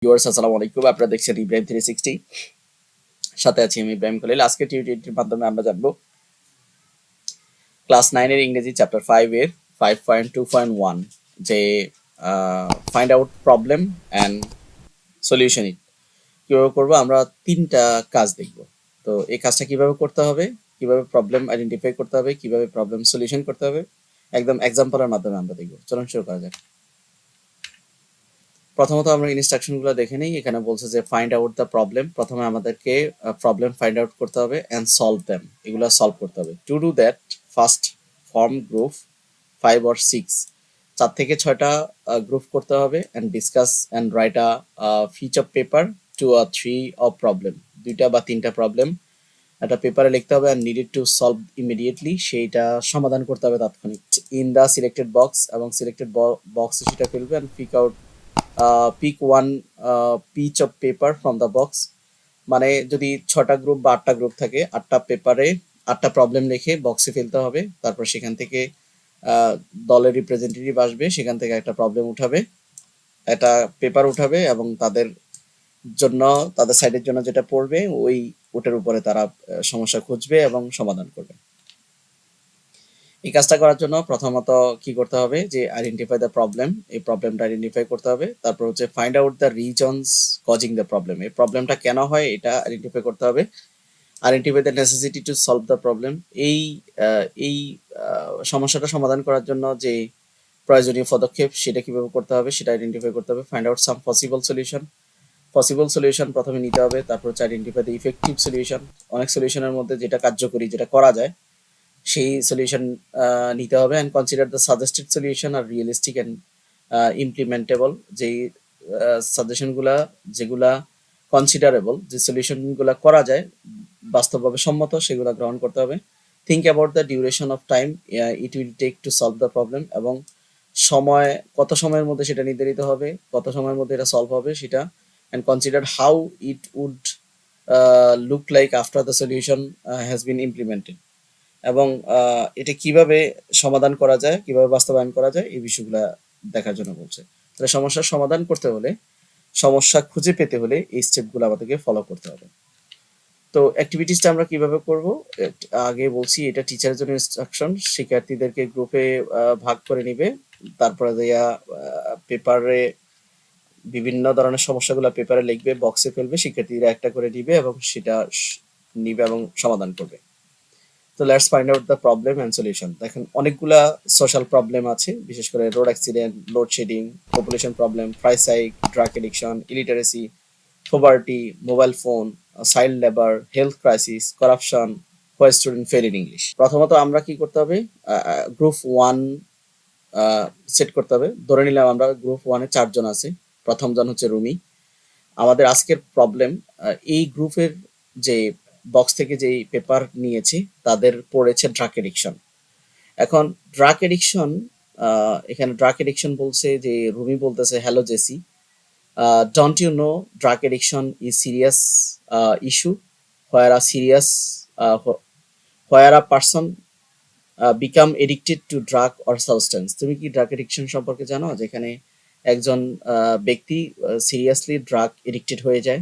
Viewers আসসালামু আলাইকুম। আপনারা দেখছেন ইব্রাহিম 360, সাথে আছি আমি ইব্রাহিম খলিল। আজকে টিউটোরিয়ালটির মাধ্যমে আমরা জানবো ক্লাস 9 এর ইংরেজি চ্যাপ্টার 5 এর 5.2.1 যে find out problem and solution it কিভাবে করব। আমরা তিনটা কাজ দেখব। তো এই কাজটা কিভাবে করতে হবে, কিভাবে প্রবলেম আইডেন্টিফাই করতে হবে, কিভাবে প্রবলেম সলিউশন করতে হবে, একদম এক্সাম্পলের মাধ্যমে আমরা দেখব। চলুন শুরু করা যাক। প্রথমত আমরা ইনস্ট্রাকশনগুলো দেখে নিই। এখানে বলছে যে ফাইন্ড আউট দ্য প্রবলেম। প্রথমে আমাদেরকে প্রবলেম ফাইন্ড আউট করতে হবে অ্যান্ড সলভ দ্যাম, এগুলো সলভ করতে হবে। To do that first form group 5 or 6, 4 থেকে 6টা গ্রুপ করতে হবে and discuss and write a piece of paper 2 or 3 of problem, 2 বা 3টা প্রবলেম একটা পেপারে লিখতে হবে and needed to solve immediately, সেইটা সমাধান করতে হবে তাৎক্ষণিক ইন দ্য সিলেক্টেড বক্স, এবং সিলেক্টেড বক্সে সেটা ফেলবে and pick one pitch of paper from the box. মানে যদি 6টা গ্রুপ বা 8টা গ্রুপ থাকে, 8টা পেপারে 8টা প্রবলেম লিখে বক্সে ফেলতে হবে। তারপর সেখান থেকে দলের রিপ্রেজেন্টেটিভ আসবে, সেখান থেকে একটা প্রবলেম উঠাবে, একটা পেপার উঠাবে এবং তাদের জন্য, তাদের সাইডের জন্য যেটা পড়বে ওটার উপরে তারা সমস্যা খুঁজবে এবং সমাধান করবে। এই কাজটা করার জন্য প্রথমত কি করতে হবে, যে আইডেন্টিফাই দ্য প্রবলেম, এই প্রবলেমটা আইডেন্টিফাই করতে হবে। তারপর হচ্ছে find out the reasons causing the problem, এই প্রবলেমটা কেন হয় এটা আইডেন্টিফাই করতে হবে। Identify the necessity to solve the problem, এই সমস্যাটা সমাধান করার জন্য যে প্রয়োজনীয় পদক্ষেপ সেটা কিভাবে করতে হবে সেটা আইডেন্টিফাই করতে হবে। ফাইন্ড আউট সাম পসিবল সলিউশন, পসিবল সলিউশন প্রথমে নিতে হবে। তারপর হচ্ছে আইডেন্টিফাই দ্য ইফেক্টিভ সলিউশন, অনেক সলিউশনের মধ্যে যেটা কার্যকরী, যেটা করা যায় সেই সলিউশন নিতে হবে। And consider the suggested solution are realistic and implementable, যেই সাজেশনগুলা যেগুলা কনসিডারেবল, যে সলিউশনগুলো করা যায়, বাস্তবভাবে সম্মত, সেগুলো গ্রহণ করতে হবে। Think about the duration of time it will take to solve the problem, এবং সময়, কত সময়ের মধ্যে সেটা নির্ধারিত হবে, কত সময়ের মধ্যে এটা সলভ হবে সেটা। And consider how it would look like after the solution has been implemented, এবং এটা কিভাবে সমাধান করা যায়, কিভাবে বাস্তবায়ন করা যায়, এই বিষয়গুলা দেখার জন্য বলছে। তাহলে সমস্যার সমাধান করতে হলে, সমস্যা খুঁজে পেতে হলে এই স্টেপগুলো আমাদেরকে ফলো করতে হবে। তো অ্যাক্টিভিটিসটা আমরা কিভাবে করব, আগে বলছি এটা টিচারের জন্য ইনস্ট্রাকশন। শিক্ষার্থীদেরকে গ্রুপে ভাগ করে নিবে, তারপরে পেপারে বিভিন্ন ধরনের সমস্যাগুলো পেপারে লিখবে, বক্সে ফেলবে, শিক্ষার্থীরা একটা করে নিবে এবং সেটা নিবে এবং সমাধান করবে। তো let's find out the problem and solution. দেখেন অনেকগুলা সোশ্যাল প্রবলেম আছে, বিশেষ করে road accident, load shedding, population problem, price hike, drug addiction, illiteracy, poverty, mobile phone, child labor, health crisis, corruption, why student fail in English. প্রথমত আমরা কি করতে হবে, গ্রুপ 1 সেট করতে হবে। ধরে নিলাম আমরা গ্রুপ 1 এ 4 জন আছে, প্রথম জন হচ্ছে রুমি। আমাদের আজকের প্রবলেম, এই গ্রুপের যে বক্স থেকে যেই পেপার নিয়েছি তাদের পড়েছে ড্রাগ এডিকশন। এখন ড্রাগ এডিকশন, এখানে ড্রাগ এডিকশন বলছে যে রুমি বলতেছে, hello Jessy, don't you know drug addiction is serious issue where a serious where a person become addicted to drug or substance? তুমি কি ড্রাগ এডিকশন সম্পর্কে জানো, যেখানে একজন ব্যক্তি সিরিয়াসলি ড্রাগ এডিক্টেড হয়ে যায়?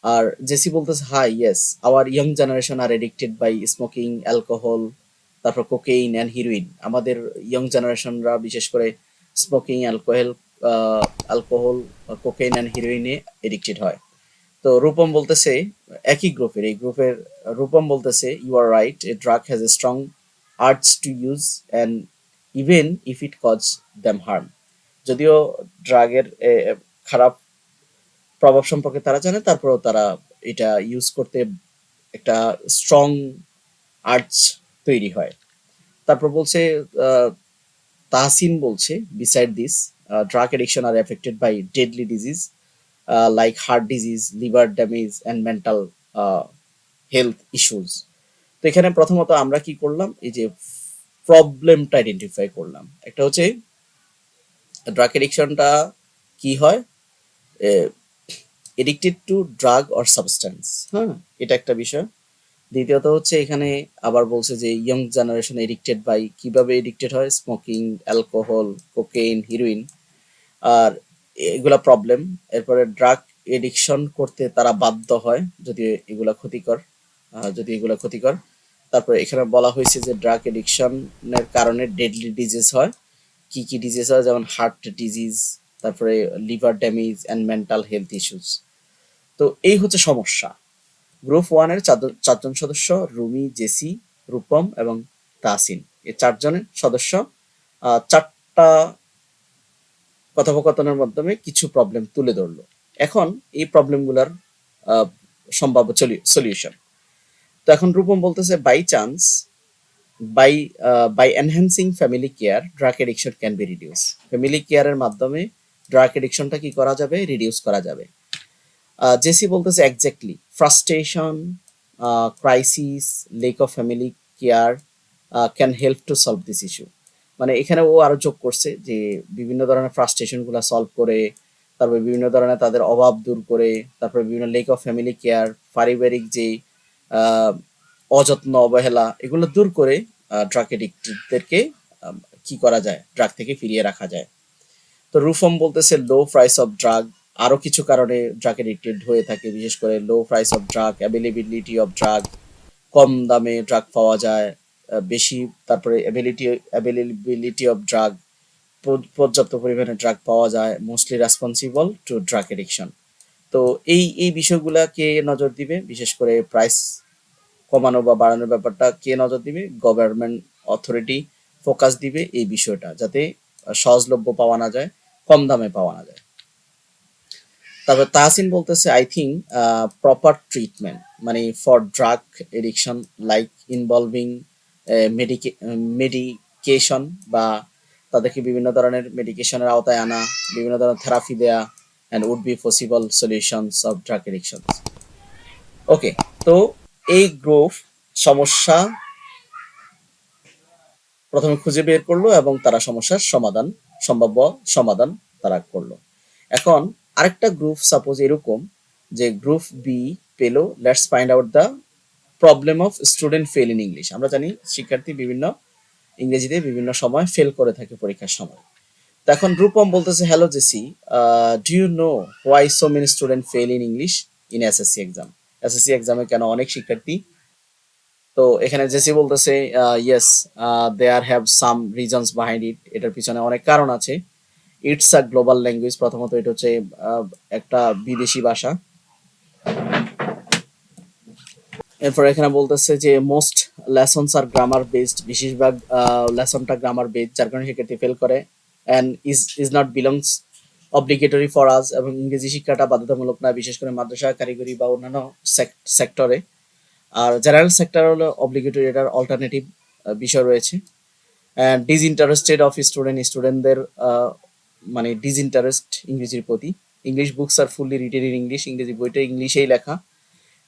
আর জেসি বলতেছে, hi yes, our young generation are addicted by smoking, alcohol, তারপর কোকেইন অ্যান্ড হিরোইন। আমাদের ইয়ং জেনারেশনরা বিশেষ করে স্মোকিং, অ্যালকোহল, কোকেইন অ্যান্ড হিরোইনে এডিক্টেড হয়। তো রূপম বলতেছে, একই গ্রুপের, এই গ্রুপের রূপম বলতেছে, you are right, a drug has a strong urge to use and even if it cause them harm. যদিও ড্রাগের খারাপ প্রভাব সম্পর্কে তারা জানে, তারপরেও তারা এটা ইউজ করতে একটা স্ট্রং আর্জ তৈরি হয়। তারপর বলছে, তাহসিন বলছে, beside this drug addiction are affected by deadly disease like heart disease, liver damage and mental health issues. তো এখানে প্রথমত আমরা কি করলাম, এই যে প্রবলেমটা আইডেন্টিফাই করলাম। একটা হচ্ছে ড্রাগ এডিকশনটা কি হয়, addicted two drug or substance, হ্যাঁ, এটা একটা বিষয়। দ্বিতীয়ত হচ্ছে এখানে আবার বলছে যে ইয়ং জেনারেশন এডিক্টেড বাই, কিভাবে এডিক্টেড হয়, স্মোকিং, অ্যালকোহল, কোকেইন, হিরোইন। আর এগুলা প্রবলেম। এরপরে ড্রাগ এডিকশন করতে তারা বাধ্য হয় যদি এগুলা ক্ষতিকর, যদি এগুলা ক্ষতিকর। তারপরে এখানে বলা হয়েছে যে ড্রাগ এডিকশনের কারণে ডেডলি ডিজিজ হয়। কি কি ডিজিজ হয়, যেমন হার্ট ডিজিজ, তারপরে liver damage and mental health issues. তো এই হচ্ছে সমস্যা। গ্রুপ ওয়ানের চারজন সদস্য, রুমি, জেসি, রূপম এবং তাহসিন, এই চারজনের সদস্য চারটা কথোপকথনের মাধ্যমে কিছু প্রবলেম তুলে ধরলো। এখন এই প্রবলেমগুলোর সম্ভাব্য সলিউশন। তো এখন রূপম বলতেছে, by chance, by enhancing family care drug addiction can be reduce. Family কেয়ারের মাধ্যমে ড্রাগ এডিকশনটা কি করা যাবে, রিডিউস করা যাবে। জেসি বলতেছে, exactly, frustration, crisis, lake of family care can help to solve this issue. মানে এখানে ও আরো যোগ করছে যে বিভিন্ন ধরনের ফ্রাস্ট্রেশন গুলা সলভ করে, তারপরে বিভিন্ন ধরনের তাদের অভাব দূর করে, তারপরে বিভিন্ন লেক অফ ফ্যামিলি কেয়ার, পারিবারিক যে আহ, অযত্ন, অবহেলা, এগুলো দূর করে ড্রাগ এডিক্টেডদেরকে কি করা যায়, ড্রাগ থেকে ফিরিয়ে রাখা যায়। তো রুফম বলতেছে, লো প্রাইস অফ ড্রাগ, আরো কিছু কারণে ড্রাগ এডিক্টেড হয়ে থাকে, বিশেষ করে low price of drug, availability of drug, কম দামে ড্রাগ পাওয়া যায় বেশি, তারপরে অ্যাভেলেবিলিটি অফ ড্রাগ, পর্যাপ্ত পরিমাণে ড্রাগ পাওয়া যায়, mostly responsible to drug addiction. তো এই বিষয়গুলাকে নজর দিবে, বিশেষ করে প্রাইস কমানো বা বাড়ানোর ব্যাপারটা কে নজর দিবে, গভর্নমেন্ট অথরিটি ফোকাস দিবে এই বিষয়টা, যাতে সহজলভ্য পাওয়া না যায়, কম দামে পাওয়া না যায়। তারপর তাহসিন বলতেছে, আই থিঙ্ক প্রপার ট্রিটমেন্ট মানে for drug addiction like involving medication, বা তাদেরকে বিভিন্ন ধরনের মেডিকেশনের আওতায় আনা, বিভিন্ন ধরনের থেরাপি দেয়া, and would be possible solutions of drug addiction. Okay, তো এই গ্রুপ সমস্যা প্রথমে খুঁজে বের করলো এবং তারা সমস্যার সমাধান, সম্ভাব্য সমাধান তারা করলো। এখন আরেকটা গ্রুপ সাপোজ এরকম যে গ্রুপ বি পেলো, let's find out the problem of student fail in English. আমরা জানি শিক্ষার্থী বিভিন্ন ইংরেজিতে বিভিন্ন সময় ফেল করে থাকে পরীক্ষার সময়। তো এখন রূপম বলতেছে, hello Jessy, do you know why so many student fail in English in SSC exam? SSC এক্সামে কেন অনেক শিক্ষার্থী। তো এখানে জেসি বলতেছে, yes, there have some reasons behind it, এটার পিছনে অনেক কারণ আছে। ইটস আ গ্লোবাল ল্যাঙ্গুয়েজ, প্রথমত এটা হচ্ছে একটা বিদেশি ভাষা। এরপর এখানে বলতেছে যে মোস্ট লেসনস আর গ্রামার বেসড, বেশিরভাগ লেসনটা গ্রামার বেসড, যার কারণে শিক্ষার্থী ফেল করে। And is not belongs obligatory for us, এবং ইংরেজি শিক্ষাটা বাধ্যতামূলক না, বিশেষ করে মাদ্রাসা, কারিগরি বা অন্যান্য সেক্টরে। আর জেনারেল সেক্টর হলো অব্লিগেটরি, এটার অল্টারনেটিভ বিষয় রয়েছে। অ্যান্ড ডিসইন্টারেস্টেড অফ স্টুডেন্টদের মানে ডিসইন্টারেস্ট ইংরেজির প্রতি। English books are fully written in English, ইংরেজি বইটা ইংলিশেই লেখা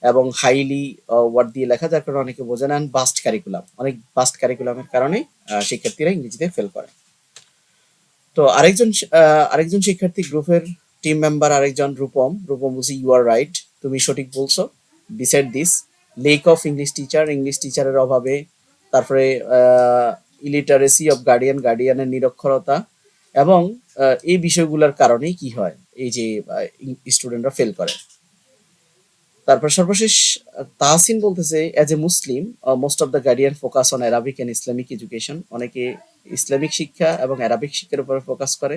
এবং হাইলি ওয়ার্ড দিয়ে লেখা, যার কারণে অনেকে বোঝে না। বাস্ট কারিকুলাম, অনেক বাস্ট কারিকুলামের কারণে শিক্ষার্থীরা ইংরেজিতে ফেল করে। তো আরেকজন শিক্ষার্থী গ্রুপের টিম মেম্বার, আরেকজন রূপম বলছে, ইউ আর রাইট, তুমি সঠিক বলছো। Beside this, lake of English টিচারের অভাবে, তারপরে ইলিটারেসি অফ গার্ডিয়ানের নিরক্ষরতা, এবং এই বিষয়গুলোর কারণেই কি হয়, এই যে স্টুডেন্টরা ফেল করে। তারপর সর্বশেষ তাহসিন বলতেছে, as a Muslim most of the guardian focus on Arabic and Islamic education, অনেকে ইসলামিক শিক্ষা এবং অ্যারাবিক শিক্ষার উপরে ফোকাস করে,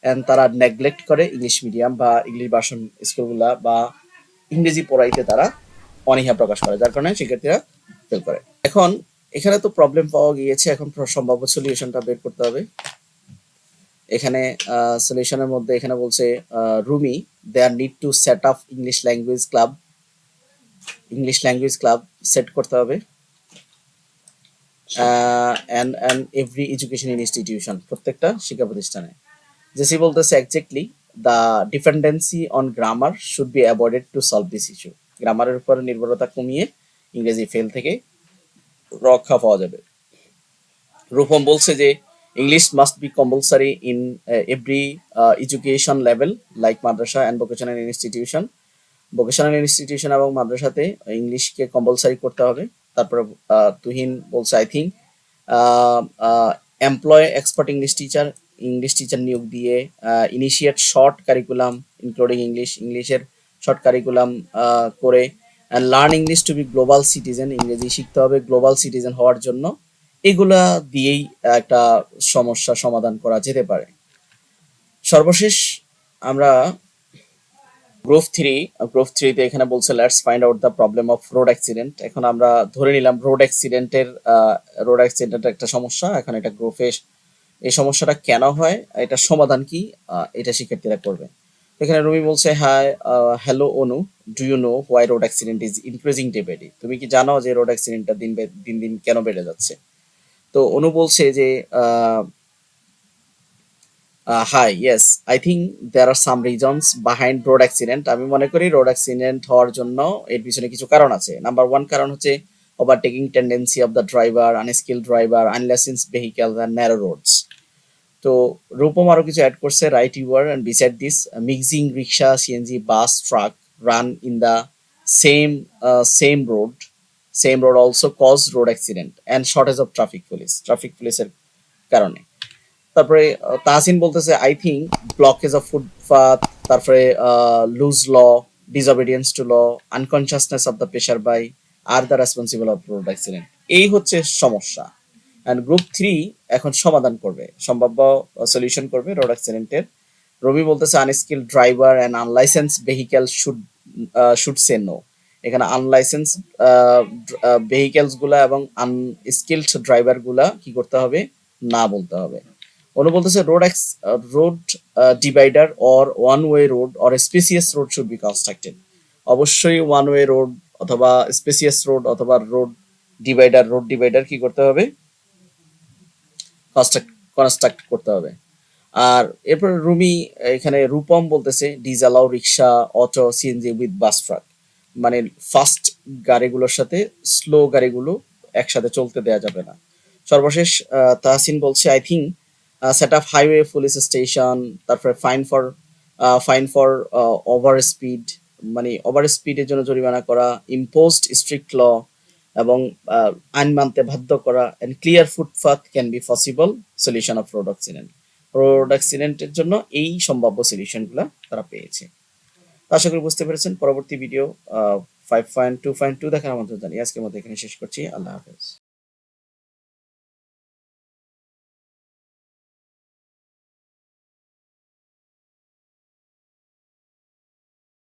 অ্যান্ড তারা নেগলেক্ট করে ইংলিশ মিডিয়াম বা ইংলিশ ভার্সন স্কুলগুলা বা ইংরেজি পড়াইতে তারা অনীহা প্রকাশ করে, যার কারণে শিক্ষার্থীরা ফেল করে। এখন এখানে তো প্রবলেম পাওয়া গিয়েছে, এখন সম্ভাব্য সলিউশনটা বের করতে হবে। এখানে সলিউশনের মধ্যে এখানে বলছে, Rumi, there need to set up English language club set করতে হবে, অ্যান্ড এভরি এডুকেশন ইনস্টিটিউশন, প্রত্যেকটা শিক্ষা প্রতিষ্ঠানে। জেসি বলতেছে, exactly, the dependency on grammar should be avoided to solve this issue. গ্রামারের উপর নির্ভরতা কমিয়ে ইংরেজি ফেল থেকে রক্ষা পাওয়া যাবে। রূপম বলছে যে English must be compulsory in every education level like madrasa and vocational institution এবং মাদ্রাসাতে ইংলিশকে কম্পালসারি করতে হবে। তারপরে তুহিন বলছে, I think employ expert English teacher English teacher নিয়োগ দিয়ে, ইনিশিয়েট শর্ট কারিকুলাম ইনক্লুডিং ইংলিশের শর্ট কারিকুলাম করে, learn English to be global citizen, ইংরেজি শিখতে হবে গ্লোবাল সিটিজেন হওয়ার জন্য। এগুলা দিয়েই একটা সমস্যা সমাধান করা যেতে পারে। সর্বশেষ আমরা গ্রুপ থ্রিতে এখানে বলছে let's find out the problem of road accident. এখন আমরা ধরে নিলাম রোড অ্যাক্সিডেন্টের একটা সমস্যা। এখন এটা গ্রুপে এই সমস্যাটা কেন হয়, এটা সমাধান কি, এটা শিক্ষার্থীরা করবে। এখানে রুমি বলছে, hi, hello Anu, do you know why road accident is increasing day by day? তুমি কি জানো যে রোড অ্যাক্সিডেন্টটা দিন দিন কেন বেড়ে যাচ্ছে? তো অনু বলছে যে hi, yes, I think there are some reasons behind road accident. আমি মনে করি রোড অ্যাক্সিডেন্ট হওয়ার জন্য এর পিছনে কিছু কারণ আছে। নাম্বার ওয়ান কারণ হচ্ছে overtaking tendency of the driver, unskilled driver, unlicensed vehicle and narrow roads. তো রূপম আরো কিছু অ্যাড করছে, right your and beside this mixing rickshaw, CNG, bus, truck run in the same same road also cause road accident and shortage of traffic পুলিশের কারণে। তারপরে তাহসিন বলতেছে, I think blockage of footpath, তারপরে loose law, disobedience to law, unconsciousness of the passer by are the responsible of road accident. এই হচ্ছে সমস্যা। And group 3 এখন সমাধান করবে, সম্ভাব্য সলিউশন করবে রোড অ্যাক্সিডেন্টের। রবি বলতেছে, unskilled driver and unlicense vehicle should say no. এখানে আনলাইসেন্স ভেহিকেলস গুলা এবং আনস্কিল্ড ড্রাইভার গুলা কি করতে হবে, না বলতে হবে। অনু বলতেছে, road divider or one way road or spacious road should be constructed. অবশ্যই ওয়ান ওয়ে রোড অথবা স্পেসিয়াস রোড অথবা রোড ডিভাইডার কি করতে হবে, কনস্ট্রাক্ট করতে হবে। আর এরপর রুমি এখানে রূপম বলতেছে, ডিজালাও rickshaw, auto, CNG with bus truck. মানে ফাস্ট গাড়িগুলোর সাথে স্লো গাড়িগুলো একসাথে চলতে দেওয়া যাবে না। সর্বশেষ তাহসিন বলছে, I think set up highway police station, তারপরে ফাইন ফর ওভার স্পিড, মানে ওভার স্পিডের জন্য জরিমানা করা, ইম্পোজড স্ট্রিক্ট ল এবং আইন মানতে বাধ্য করা, and clear footpath can be possible solution of road অ্যাক্সিডেন্টের জন্য এই সম্ভাব্য সলিউশনগুলো তারা পেয়েছে। আশা করি বুঝতে পেরেছেন। পরবর্তী ভিডিও 5.2.2 দেখার আমন্ত্রণ জানিয়ে আজকের মতো এখানে শেষ করছি। আল্লাহ হাফেজ।